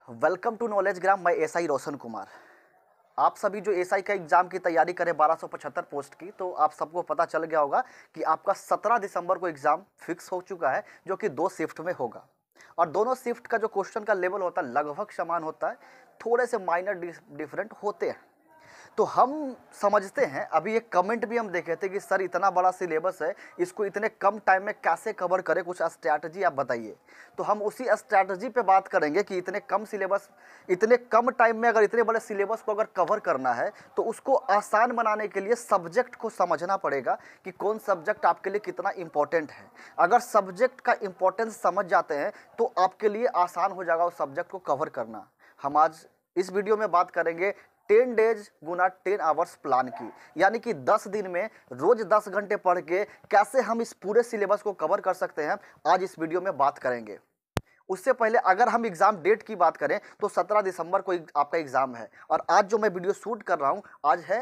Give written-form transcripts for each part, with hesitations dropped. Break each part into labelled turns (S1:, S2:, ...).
S1: Welcome to knowledge ग्राम। मैं SI Roshan Kumar. आप सभी जो एसआई का एग्ज़ाम की तैयारी करें 1275 पोस्ट की, तो आप सबको पता चल गया होगा कि आपका 17 दिसंबर को एग्ज़ाम फिक्स हो चुका है, जो कि 2 शिफ्ट में होगा। और दोनों शिफ्ट का जो क्वेश्चन का लेवल होता है लगभग समान होता है, थोड़े से माइनर डिफरेंट होते हैं। तो हम समझते हैं, अभी एक कमेंट भी हम देखे थे कि सर इतना बड़ा सिलेबस है, इसको इतने कम टाइम में कैसे कवर करें, कुछ स्ट्रैटेजी आप बताइए। तो हम उसी स्ट्रैटेजी पे बात करेंगे कि इतने कम सिलेबस, इतने कम टाइम में अगर इतने बड़े सिलेबस को अगर कवर करना है तो उसको आसान बनाने के लिए सब्जेक्ट को समझना पड़ेगा कि कौन सब्जेक्ट आपके लिए कितना इंपॉर्टेंट है। अगर सब्जेक्ट का इंपॉर्टेंस समझ जाते हैं तो आपके लिए आसान हो जाएगा उस सब्जेक्ट को कवर करना। हम आज इस वीडियो में बात करेंगे 10 डेज गुना 10 आवर्स प्लान की, यानी कि 10 दिन में रोज 10 घंटे पढ़ के कैसे हम इस पूरे सिलेबस को कवर कर सकते हैं, आज इस वीडियो में बात करेंगे। उससे पहले अगर हम एग्जाम डेट की बात करें तो 17 दिसंबर को आपका एग्जाम है, और आज जो मैं वीडियो शूट कर रहा हूं आज है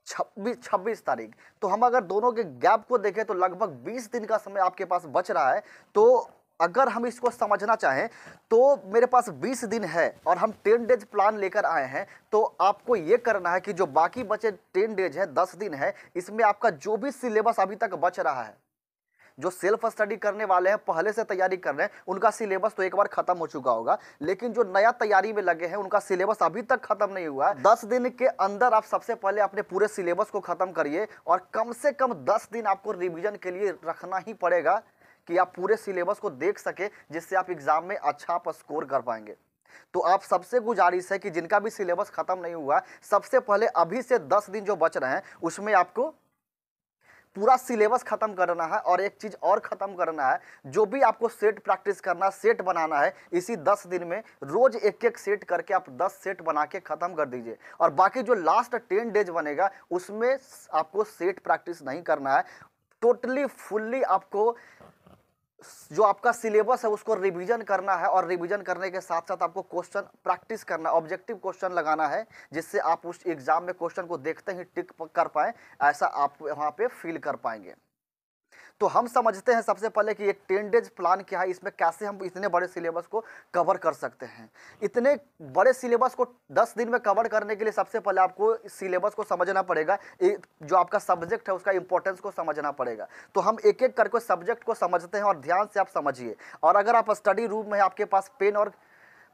S1: 26 तारीख। तो हम अगर दोनों के गैप को देखें तो लगभग 20 दिन का समय आपके पास बच रहा है। तो अगर हम इसको समझना चाहें तो मेरे पास 20 दिन है और हम 10 डेज प्लान लेकर आए हैं। तो आपको ये करना है कि जो बाकी बचे 10 डेज है, 10 दिन है, इसमें आपका जो भी सिलेबस अभी तक बच रहा है, जो सेल्फ स्टडी करने वाले हैं, पहले से तैयारी कर रहे हैं, उनका सिलेबस तो एक बार खत्म हो चुका होगा, लेकिन जो नया तैयारी में लगे हैं उनका सिलेबस अभी तक खत्म नहीं हुआ है। 10 दिन के अंदर आप सबसे पहले अपने पूरे सिलेबस को खत्म करिए, और कम से कम 10 दिन आपको रिवीजन के लिए रखना ही पड़ेगा कि आप पूरे सिलेबस को देख सके, जिससे आप एग्जाम में अच्छा आप स्कोर कर पाएंगे। तो आप सबसे गुजारिश है कि जिनका भी सिलेबस खत्म नहीं हुआ, सबसे पहले अभी से 10 दिन जो बच रहे हैं उसमें आपको पूरा सिलेबस खत्म करना है। और एक चीज और खत्म करना है, जो भी आपको सेट प्रैक्टिस करना, सेट बनाना है, इसी 10 दिन में रोज एक एक सेट करके आप 10 सेट बना के खत्म कर दीजिए। और बाकी जो लास्ट 10 डेज बनेगा उसमें आपको सेट प्रैक्टिस नहीं करना है, टोटली फुल्ली आपको जो आपका सिलेबस है उसको रिवीजन करना है। और रिवीजन करने के साथ साथ आपको क्वेश्चन प्रैक्टिस करना, ऑब्जेक्टिव क्वेश्चन लगाना है, जिससे आप उस एग्जाम में क्वेश्चन को देखते ही टिक कर पाए, ऐसा आप वहां पे फील कर पाएंगे। तो हम समझते हैं सबसे पहले कि एक 10 डेज प्लान क्या है, इसमें कैसे हम इतने बड़े सिलेबस को कवर कर सकते हैं। इतने बड़े सिलेबस को 10 दिन में कवर करने के लिए सबसे पहले आपको सिलेबस को समझना पड़ेगा, जो आपका सब्जेक्ट है उसका इंपॉर्टेंस को समझना पड़ेगा। तो हम एक एक करके सब्जेक्ट को समझते हैं, और ध्यान से आप समझिए। और अगर आप स्टडी रूम में आपके पास पेन और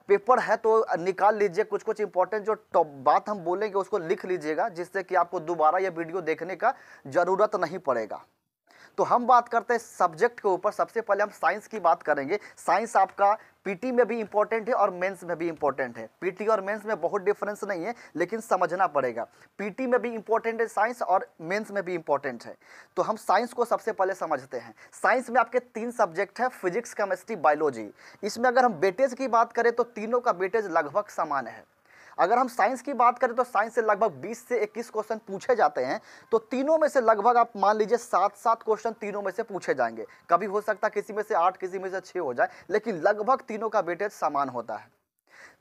S1: पेपर है तो निकाल लीजिए, कुछ कुछ इंपॉर्टेंट जो टॉप बात हम बोलेंगे उसको लिख लीजिएगा, जिससे कि आपको दोबारा ये वीडियो देखने का जरूरत नहीं पड़ेगा। तो हम बात करते हैं सब्जेक्ट के ऊपर। सबसे पहले हम साइंस की बात करेंगे। साइंस आपका पीटी में भी इंपॉर्टेंट है और मेंस में भी इंपॉर्टेंट है। पीटी और मेंस में बहुत डिफरेंस नहीं है, लेकिन समझना पड़ेगा। पीटी में भी इंपॉर्टेंट है साइंस, और मेंस में भी इंपॉर्टेंट है। तो हम साइंस को सबसे पहले समझते हैं। साइंस में आपके 3 सब्जेक्ट है, फिजिक्स, केमिस्ट्री, बायोलॉजी। इसमें अगर हम वेटेज की बात करें तो तीनों का वेटेज लगभग समान है। अगर हम साइंस की बात करें तो साइंस से लगभग 20 से 21 क्वेश्चन पूछे जाते हैं। तो तीनों में से लगभग आप मान लीजिए 7-7 क्वेश्चन तीनों में से पूछे जाएंगे। कभी हो सकता है किसी में से 8, किसी में से 6 हो जाए, लेकिन लगभग तीनों का वेटेज समान होता है।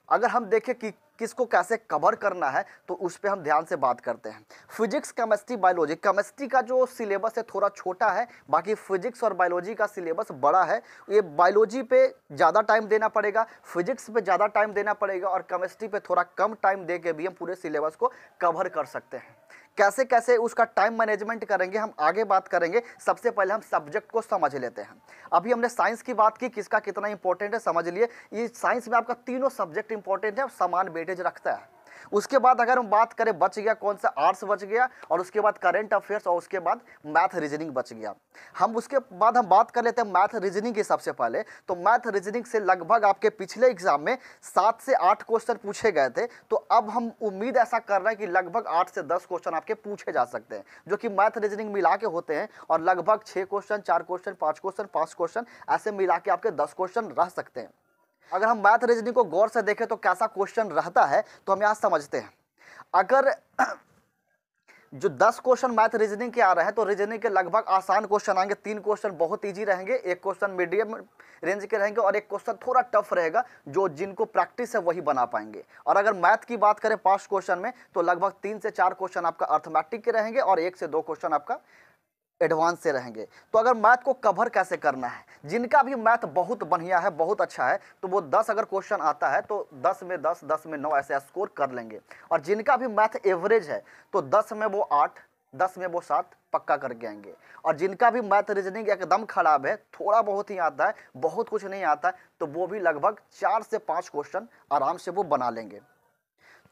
S1: अगर हम देखें कि किसको कैसे कवर करना है तो उस पर हम ध्यान से बात करते हैं। Physics, chemistry, biology. केमिस्ट्री का जो सिलेबस है थोड़ा छोटा है, बाकी फिजिक्स और बायोलॉजी का सिलेबस बड़ा है। ये बायोलॉजी पे ज़्यादा टाइम देना पड़ेगा, फिजिक्स पे ज़्यादा टाइम देना पड़ेगा, और केमिस्ट्री पे थोड़ा कम टाइम दे के भी हम पूरे सिलेबस को कवर कर सकते हैं। कैसे कैसे उसका टाइम मैनेजमेंट करेंगे हम आगे बात करेंगे। सबसे पहले हम सब्जेक्ट को समझ लेते हैं। अभी हमने साइंस की बात की, किसका कितना इंपॉर्टेंट है समझ लिए। ये साइंस में आपका तीनों सब्जेक्ट इंपॉर्टेंट है और समान वेटेज रखता है। उसके बाद अगर हम बात करें बच गया कौन सा, आर्ट्स बच गया, और उसके बाद करंट अफेयर्स, और उसके बाद मैथ रीजनिंग बच गया। हम उसके बाद हम बात कर लेते हैं मैथ रीजनिंग की। सबसे पहले तो मैथ रीजनिंग से लगभग आपके पिछले एग्जाम में 7 से 8 क्वेश्चन पूछे गए थे। तो अब हम उम्मीद ऐसा कर रहे हैं कि लगभग 8 से 10 क्वेश्चन आपके पूछे जा सकते हैं, जो कि मैथ रीजनिंग मिला के होते हैं। और लगभग 6 क्वेश्चन, 4 क्वेश्चन, 5 क्वेश्चन, 5 क्वेश्चन, ऐसे मिला के आपके 10 क्वेश्चन रह सकते हैं। अगर हम मैथ रीजनिंग को गौर से देखें तो कैसा क्वेश्चन रहता है, तो हम यहाँ समझते हैं। अगर जो 10 क्वेश्चन मैथ रीजनिंग के आ रहे हैं तो रीजनिंग के लगभग आसान क्वेश्चन आएंगे। 3 क्वेश्चन बहुत इजी रहेंगे, 1 क्वेश्चन मीडियम रेंज के रहेंगे, और 1 क्वेश्चन थोड़ा टफ रहेगा, जो जिनको प्रैक्टिस है वही बना पाएंगे। और अगर मैथ की बात करें 5 क्वेश्चन में तो लगभग 3 से 4 क्वेश्चन आपका अर्थमेटिक के रहेंगे, और 1 से 2 क्वेश्चन आपका एडवांस से रहेंगे। तो अगर मैथ को कवर कैसे करना है, जिनका भी मैथ बहुत बढ़िया है, बहुत अच्छा है, तो वो 10 अगर क्वेश्चन आता है तो 10 में 10, 10 में 9 ऐसे स्कोर कर लेंगे। और जिनका भी मैथ एवरेज है तो 10 में वो 8, 10 में वो 7 पक्का करके आएंगे। और जिनका भी मैथ रीजनिंग एकदम खराब है, थोड़ा बहुत ही आता है, बहुत कुछ नहीं आता है, तो वो भी लगभग 4 से 5 क्वेश्चन आराम से वो बना लेंगे।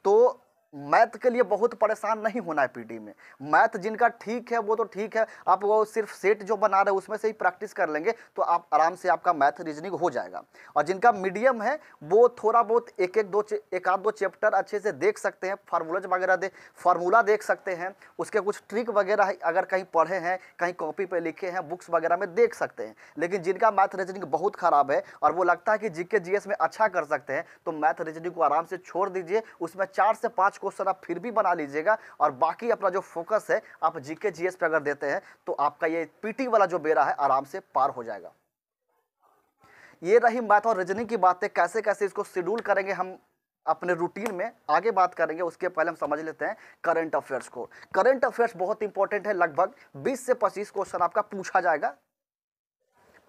S1: तो मैथ के लिए बहुत परेशान नहीं होना है पीटी में। मैथ जिनका ठीक है वो तो ठीक है, आप वो सिर्फ सेट जो बना रहे हैं उसमें से ही प्रैक्टिस कर लेंगे तो आप आराम से आपका मैथ रीजनिंग हो जाएगा। और जिनका मीडियम है वो थोड़ा बहुत एक आध दो चैप्टर अच्छे से देख सकते हैं, फार्मूलाज वगैरह फार्मूला देख सकते हैं, उसके कुछ ट्रिक वगैरह अगर कहीं पढ़े हैं, कहीं कॉपी पे लिखे हैं, बुक्स वगैरह में देख सकते हैं। लेकिन जिनका मैथ रीजनिंग बहुत खराब है और वो लगता है कि जीके जीएस में अच्छा कर सकते हैं, तो मैथ रीजनिंग को आराम से छोड़ दीजिए। उसमें 4 से 5 क्वेश्चन आप फिर भी बना लीजिएगा और बाकी अपना जो फोकस है आप जीके जीएस पे अगर देते हैं तो आपका ये पीटी वाला जो बेड़ा है आराम से पार हो जाएगा। ये रही मैथ और रीजनिंग की बातें। कैसे कैसे इसको शेड्यूल करेंगे हम अपने रूटीन में आगे बात करेंगे। उसके पहले हम समझ लेते हैं करंट अफेयर्स को। करंट अफेयर्स बहुत इंपॉर्टेंट है, लगभग 20 से 25 क्वेश्चन आपका पूछा जाएगा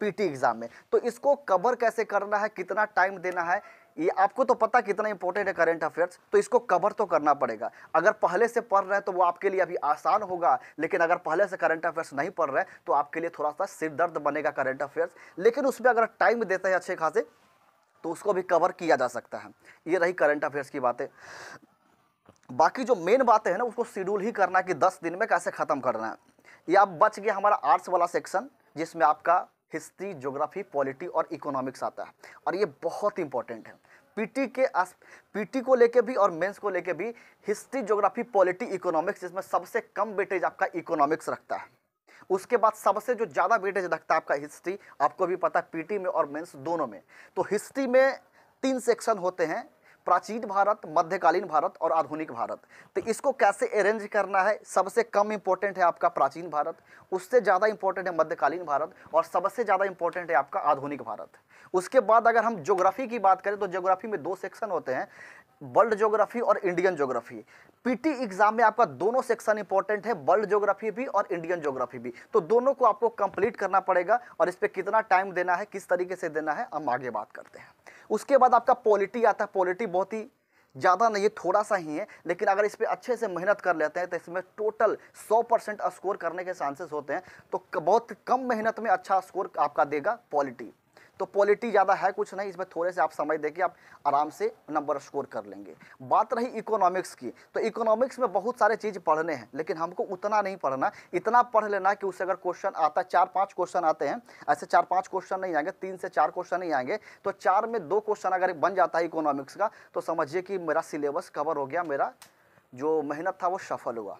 S1: पीटी एग्जाम में। तो इसको कवर कैसे करना है, कितना टाइम देना है, ये आपको तो पता कितना इंपॉर्टेंट है करंट अफेयर्स, तो इसको कवर तो करना पड़ेगा। अगर पहले से पढ़ रहे हैं तो वो आपके लिए अभी आसान होगा, लेकिन अगर पहले से करंट अफेयर्स नहीं पढ़ रहे हैं तो आपके लिए थोड़ा सा सिर दर्द बनेगा करंट अफेयर्स। लेकिन उसमें अगर टाइम देते हैं अच्छे खासे तो उसको भी कवर किया जा सकता है। ये रही करंट अफेयर्स की बातें। बाकी जो मेन बातें हैं ना उसको शेड्यूल ही करना है कि 10 दिन में कैसे खत्म करना है। ये आप बच गया हमारा आर्ट्स वाला सेक्शन जिसमें आपका हिस्ट्री, ज्योग्राफी, पॉलिटी और इकोनॉमिक्स आता है और ये बहुत इंपॉर्टेंट है। पीटी को लेके भी और मेंस को लेके भी हिस्ट्री, ज्योग्राफी, पॉलिटी, इकोनॉमिक्स, इसमें सबसे कम वेटेज आपका इकोनॉमिक्स रखता है। उसके बाद सबसे जो ज़्यादा वेटेज रखता है आपका हिस्ट्री। आपको भी पता है पीटी में और मेंस दोनों में। तो हिस्ट्री में 3 सेक्शन होते हैं, प्राचीन भारत, मध्यकालीन भारत और आधुनिक भारत। तो इसको कैसे अरेंज करना है, सबसे कम इंपॉर्टेंट है आपका प्राचीन भारत, उससे ज़्यादा इंपॉर्टेंट है मध्यकालीन भारत और सबसे ज़्यादा इंपॉर्टेंट है आपका आधुनिक भारत। उसके बाद अगर हम ज्योग्राफी की बात करें तो ज्योग्राफी में 2 सेक्शन होते हैं, वर्ल्ड ज्योग्राफी और इंडियन ज्योग्राफी। पीटी एग्जाम में आपका दोनों सेक्शन इंपॉर्टेंट है, वर्ल्ड ज्योग्राफी भी और इंडियन ज्योग्राफी भी। तो दोनों को आपको कंप्लीट करना पड़ेगा और इस पर कितना टाइम देना है, किस तरीके से देना है, हम आगे बात करते हैं। उसके बाद आपका पॉलिटी आता है। पॉलिटी बहुत ही ज़्यादा नहीं है, थोड़ा सा ही है, लेकिन अगर इस पर अच्छे से मेहनत कर लेते हैं तो इसमें टोटल 100% स्कोर करने के चांसेस होते हैं। तो बहुत कम मेहनत में अच्छा स्कोर आपका देगा पॉलिटी। तो पॉलिटी ज़्यादा है कुछ नहीं, इसमें थोड़े से आप समय देके आप आराम से नंबर स्कोर कर लेंगे। बात रही इकोनॉमिक्स की, तो इकोनॉमिक्स में बहुत सारे चीज़ पढ़ने हैं, लेकिन हमको उतना नहीं पढ़ना, इतना पढ़ लेना कि उससे अगर क्वेश्चन आता है, 4-5 क्वेश्चन आते हैं, ऐसे 4-5 क्वेश्चन नहीं आएंगे, 3 से 4 क्वेश्चन नहीं आएंगे, तो 4 में 2 क्वेश्चन अगर बन जाता है इकोनॉमिक्स का तो समझिए कि मेरा सिलेबस कवर हो गया, मेरा जो मेहनत था वो सफल हुआ।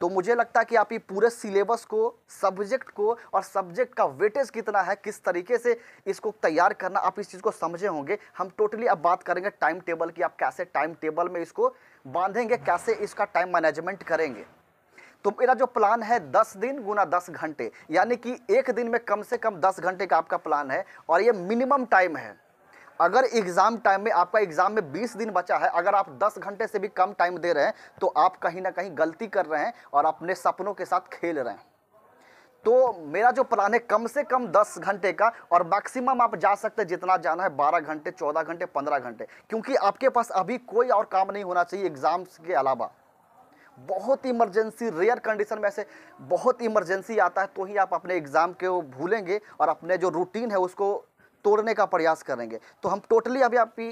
S1: तो मुझे लगता है कि आप ये पूरे सिलेबस को, सब्जेक्ट को और सब्जेक्ट का वेटेज कितना है, किस तरीके से इसको तैयार करना, आप इस चीज़ को समझे होंगे। हम टोटली अब बात करेंगे टाइम टेबल की, आप कैसे टाइम टेबल में इसको बांधेंगे, कैसे इसका टाइम मैनेजमेंट करेंगे। तो मेरा जो प्लान है 10 दिन गुना 10 घंटे, यानी कि एक दिन में कम से कम 10 घंटे का आपका प्लान है और ये मिनिमम टाइम है। अगर एग्ज़ाम टाइम में, आपका एग्ज़ाम में 20 दिन बचा है, अगर आप 10 घंटे से भी कम टाइम दे रहे हैं तो आप कहीं ना कहीं गलती कर रहे हैं और अपने सपनों के साथ खेल रहे हैं। तो मेरा जो प्लान है कम से कम 10 घंटे का, और मैक्सिमम आप जा सकते हैं जितना जाना है 12 घंटे, 14 घंटे, 15 घंटे, क्योंकि आपके पास अभी कोई और काम नहीं होना चाहिए एग्ज़ाम्स के अलावा। बहुत इमरजेंसी, रेयर कंडीशन में से बहुत इमरजेंसी आता है तो ही आप अपने एग्ज़ाम को भूलेंगे और अपने जो रूटीन है उसको तोड़ने का प्रयास करेंगे। तो हम टोटली अभी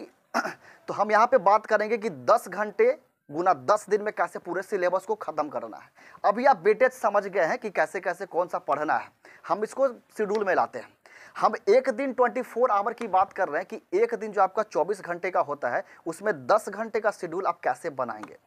S1: तो हम यहाँ पे बात करेंगे कि 10 घंटे गुना 10 दिन में कैसे पूरे सिलेबस को ख़त्म करना है। अभी आप वेटेज समझ गए हैं कि कैसे कैसे कौन सा पढ़ना है। हम इसको शेड्यूल में लाते हैं। हम एक दिन 24 आवर की बात कर रहे हैं कि एक दिन जो आपका 24 घंटे का होता है उसमें 10 घंटे का शेड्यूल आप कैसे बनाएंगे।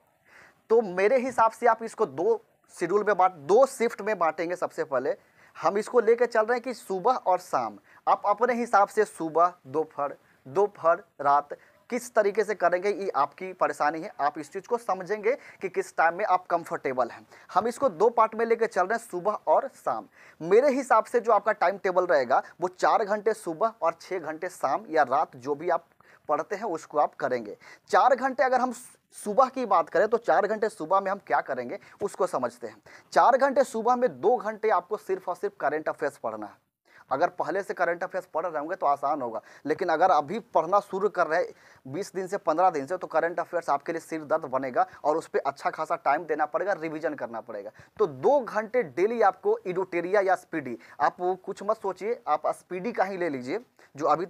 S1: तो मेरे हिसाब से आप इसको 2 शेड्यूल में 2 शिफ्ट में बांटेंगे। सबसे पहले हम इसको लेके चल रहे हैं कि सुबह और शाम, आप अपने हिसाब से सुबह, दोपहर, रात किस तरीके से करेंगे, ये आपकी परेशानी है। आप इस चीज़ को समझेंगे कि किस टाइम में आप कंफर्टेबल हैं। हम इसको 2 पार्ट में लेके चल रहे हैं, सुबह और शाम। मेरे हिसाब से जो आपका टाइम टेबल रहेगा वो 4 घंटे सुबह और 6 घंटे शाम या रात, जो भी आप पढ़ते हैं उसको आप करेंगे। 4 घंटे अगर हम सुबह की बात करें तो 4 घंटे सुबह में हम क्या करेंगे उसको समझते हैं। 4 घंटे सुबह में 2 घंटे आपको सिर्फ और सिर्फ करंट अफेयर्स पढ़ना है। अगर पहले से करंट अफेयर्स पढ़ रहे होंगे तो आसान होगा, लेकिन अगर अभी पढ़ना शुरू कर रहे हैं 20 दिन से 15 दिन से, तो करंट अफेयर्स आपके लिए सिर दर्द बनेगा और उस पर अच्छा खासा टाइम देना पड़ेगा, रिवीजन करना पड़ेगा। तो 2 घंटे डेली आपको एडिटोरिया या स्पीडी, आप वो कुछ मत सोचिए, आप स्पीडी का ही ले लीजिए, जो अभी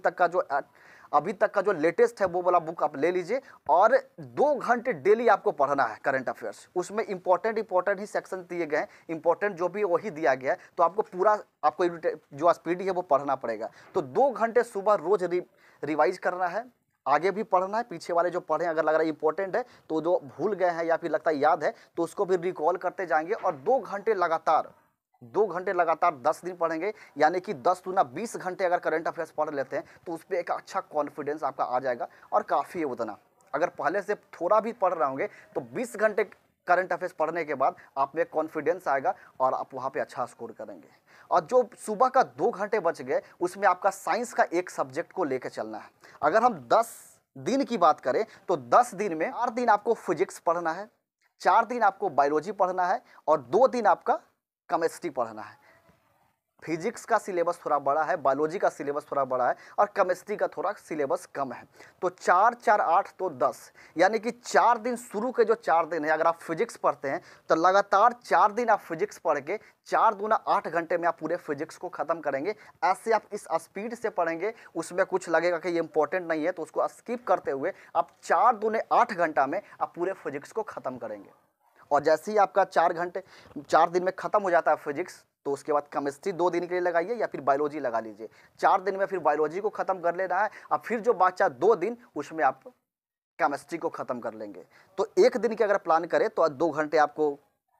S1: तक का जो लेटेस्ट है वो वाला बुक आप ले लीजिए, और 2 घंटे डेली आपको पढ़ना है करंट अफेयर्स। उसमें इंपॉर्टेंट ही सेक्शन दिए गए हैं, इंपॉर्टेंट जो भी वही दिया गया है, तो आपको पूरा आपको जो स्पीडी है वो पढ़ना पड़ेगा। तो 2 घंटे सुबह रोज रिवाइज करना है, आगे भी पढ़ना है, पीछे वाले जो पढ़े अगर लग रहा है इंपॉर्टेंट है तो जो भूल गए हैं या फिर लगता है याद है तो उसको भी रिकॉल करते जाएंगे। और 2 घंटे लगातार 10 दिन पढ़ेंगे, यानी कि 10 दूना 20 घंटे अगर करंट अफेयर्स पढ़ लेते हैं तो उस पर एक अच्छा कॉन्फिडेंस आपका आ जाएगा, और काफ़ी है उतना। अगर पहले से थोड़ा भी पढ़ रहे होंगे तो 20 घंटे करंट अफेयर्स पढ़ने के बाद आप में कॉन्फिडेंस आएगा और आप वहाँ पे अच्छा स्कोर करेंगे। और जो सुबह का 2 घंटे बच गए उसमें आपका साइंस का एक सब्जेक्ट को लेकर चलना है। अगर हम 10 दिन की बात करें तो 10 दिन में 4 दिन आपको फिजिक्स पढ़ना है, 4 दिन आपको बायोलॉजी पढ़ना है, और 2 दिन आपका केमिस्ट्री पढ़ना है। फिजिक्स का सिलेबस थोड़ा बड़ा है, बायोलॉजी का सिलेबस थोड़ा बड़ा है, और केमिस्ट्री का थोड़ा सिलेबस कम है। तो 4 4 8 तो 10, यानी कि 4 दिन, शुरू के जो 4 दिन है अगर आप फिजिक्स पढ़ते हैं तो लगातार 4 दिन आप फिजिक्स पढ़ के 4 दूना 8 घंटे में आप पूरे फिजिक्स को ख़त्म करेंगे। ऐसे आप इस स्पीड से पढ़ेंगे, उसमें कुछ लगेगा कि ये इंपॉर्टेंट नहीं है तो उसको स्किप करते हुए आप 4 दूने 8 घंटा में आप पूरे फिजिक्स को ख़त्म करेंगे। और जैसे ही आपका 4 दिन में ख़त्म हो जाता है फिजिक्स, तो उसके बाद केमिस्ट्री 2 दिन के लिए लगाइए या फिर बायोलॉजी लगा लीजिए। 4 दिन में फिर बायोलॉजी को ख़त्म कर लेना है, और फिर जो बचा 2 दिन उसमें आप केमिस्ट्री को ख़त्म कर लेंगे। तो 1 दिन के अगर प्लान करें तो 2 घंटे आपको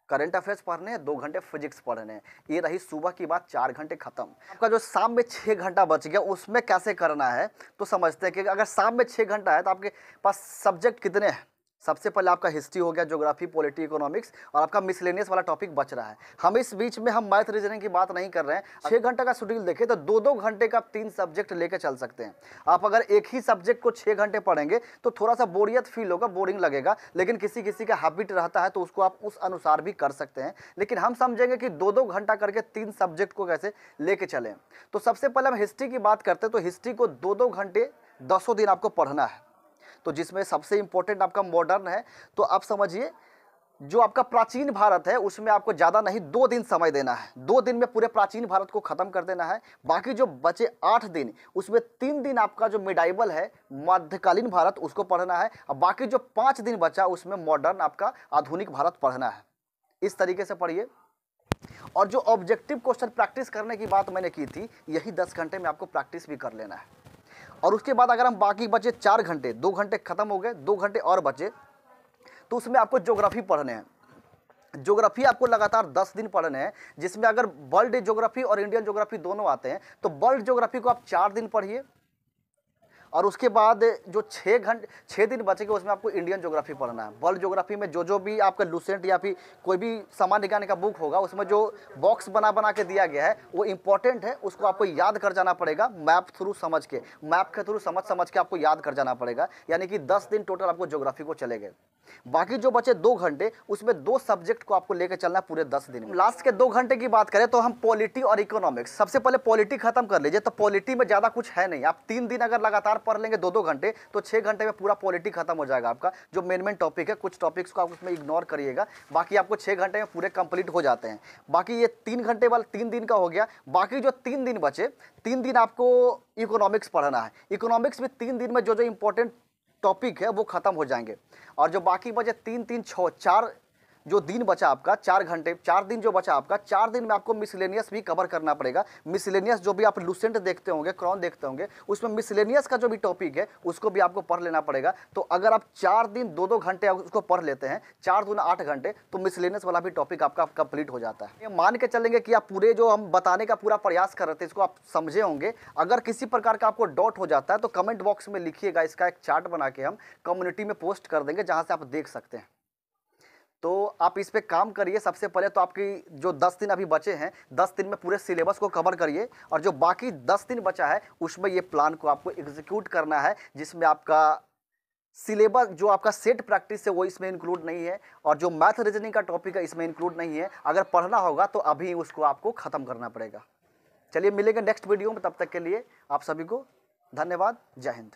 S1: करंट अफेयर्स पढ़ने हैं, 2 घंटे फिजिक्स पढ़ने हैं। ये रही सुबह की बात, 4 घंटे खत्म। आपका जो शाम में 6 घंटा बच गया उसमें कैसे करना है तो समझते हैं कि अगर शाम में 6 घंटा है तो आपके पास सब्जेक्ट कितने हैं। सबसे पहले आपका हिस्ट्री हो गया, ज्योग्राफी, पॉलिटी, इकोनॉमिक्स, और आपका मिसलेनियस वाला टॉपिक बच रहा है। हम इस बीच में हम मैथ रीजनिंग की बात नहीं कर रहे हैं। 6 घंटे का शेड्यूल देखें तो 2-2 घंटे का 3 सब्जेक्ट लेके चल सकते हैं। आप अगर एक ही सब्जेक्ट को 6 घंटे पढ़ेंगे तो थोड़ा सा बोरियत फील होगा, बोरिंग लगेगा, लेकिन किसी किसी का हैबिट रहता है तो उसको आप उस अनुसार भी कर सकते हैं। लेकिन हम समझेंगे कि 2-2 घंटा करके 3 सब्जेक्ट को कैसे लेके चलें। तो सबसे पहले हम हिस्ट्री की बात करते हैं, तो हिस्ट्री को 2-2 घंटे 10 दिन आपको पढ़ना है। तो जिसमें सबसे इंपॉर्टेंट आपका मॉडर्न है, तो आप समझिए जो आपका प्राचीन भारत है उसमें आपको ज़्यादा नहीं 2 दिन समय देना है। 2 दिन में पूरे प्राचीन भारत को ख़त्म कर देना है। बाकी जो बचे 8 दिन उसमें 3 दिन आपका जो मिडाइवल है, मध्यकालीन भारत, उसको पढ़ना है, और बाकी जो 5 दिन बचा उसमें मॉडर्न आपका आधुनिक भारत पढ़ना है। इस तरीके से पढ़िए। और जो ऑब्जेक्टिव क्वेश्चन प्रैक्टिस करने की बात मैंने की थी, यही 10 घंटे में आपको प्रैक्टिस भी कर लेना है। और उसके बाद अगर हम बाकी बचे 4 घंटे, 2 घंटे खत्म हो गए, 2 घंटे और बचे, तो उसमें आपको ज्योग्राफी पढ़ने हैं। ज्योग्राफी आपको लगातार 10 दिन पढ़ने हैं, जिसमें अगर वर्ल्ड ज्योग्राफी और इंडियन ज्योग्राफी दोनों आते हैं तो वर्ल्ड ज्योग्राफी को आप 4 दिन पढ़िए, और उसके बाद जो 6 दिन बचेंगे उसमें आपको इंडियन ज्योग्राफी पढ़ना है। वर्ल्ड ज्योग्राफी में जो भी आपका लूसेंट या फिर कोई भी सामान्य ज्ञान का बुक होगा उसमें जो बॉक्स बना के दिया गया है वो इंपॉर्टेंट है, उसको आपको याद कर जाना पड़ेगा। मैप के थ्रू समझ के आपको याद कर जाना पड़ेगा। यानी कि 10 दिन टोटल आपको ज्योग्राफी को चलेंगे। बाकी जो बचे 2 घंटे उसमें 2 सब्जेक्ट को आपको लेकर चलना है पूरे 10 दिन में। लास्ट के 2 घंटे की बात करें तो हम पॉलिटी और इकोनॉमिक्स, सबसे पहले पॉलिटी खत्म कर लीजिए। तो पॉलिटी में ज़्यादा कुछ है नहीं, आप 3 दिन अगर लगातार पढ़ लेंगे 2-2 घंटे तो 6 घंटे में पूरा पॉलिटी खत्म हो जाएगा आपका। जो मेन टॉपिक है, कुछ टॉपिक्स को आप उसमें इग्नोर करिएगा, बाकी आपको 6 घंटे में पूरे कंप्लीट हो जाते हैं। बाकी ये 3 घंटे वाला 3 दिन का हो गया। बाकी जो 3 दिन बचे, 3 दिन आपको इकोनॉमिक्स पढ़ना है। इकोनॉमिक्स में 3 दिन में जो इंपॉर्टेंट टॉपिक है वो खत्म हो जाएंगे। और जो बाकी बचे 3-3 6 4 जो दिन बचा आपका, 4 घंटे, 4 दिन जो बचा आपका, 4 दिन में आपको मिसलेनियस भी कवर करना पड़ेगा। मिसलेनियस जो भी आप लूसेंट देखते होंगे, क्रॉन देखते होंगे, उसमें मिसलेनियस का जो भी टॉपिक है उसको भी आपको पढ़ लेना पड़ेगा। तो अगर आप 4 दिन 2-2 घंटे उसको पढ़ लेते हैं, 4 दूना 8 घंटे, तो मिसलेनियस वाला भी टॉपिक आपका कंप्लीट हो जाता है। ये मान के चलेंगे कि आप पूरे जो हम बताने का पूरा प्रयास कर रहे थे इसको आप समझे होंगे। अगर किसी प्रकार का आपको डाउट हो जाता है तो कमेंट बॉक्स में लिखिएगा, इसका एक चार्ट बना के हम कम्युनिटी में पोस्ट कर देंगे जहाँ से आप देख सकते हैं। तो आप इस पे काम करिए। सबसे पहले तो आपकी जो 10 दिन अभी बचे हैं, 10 दिन में पूरे सिलेबस को कवर करिए, और जो बाकी 10 दिन बचा है उसमें ये प्लान को आपको एग्जीक्यूट करना है, जिसमें आपका सिलेबस जो आपका सेट प्रैक्टिस है वो इसमें इंक्लूड नहीं है, और जो मैथ रीजनिंग का टॉपिक है इसमें इंक्लूड नहीं है। अगर पढ़ना होगा तो अभी उसको आपको ख़त्म करना पड़ेगा। चलिए मिलेंगे नेक्स्ट वीडियो में, तब तक के लिए आप सभी को धन्यवाद। जय हिंद।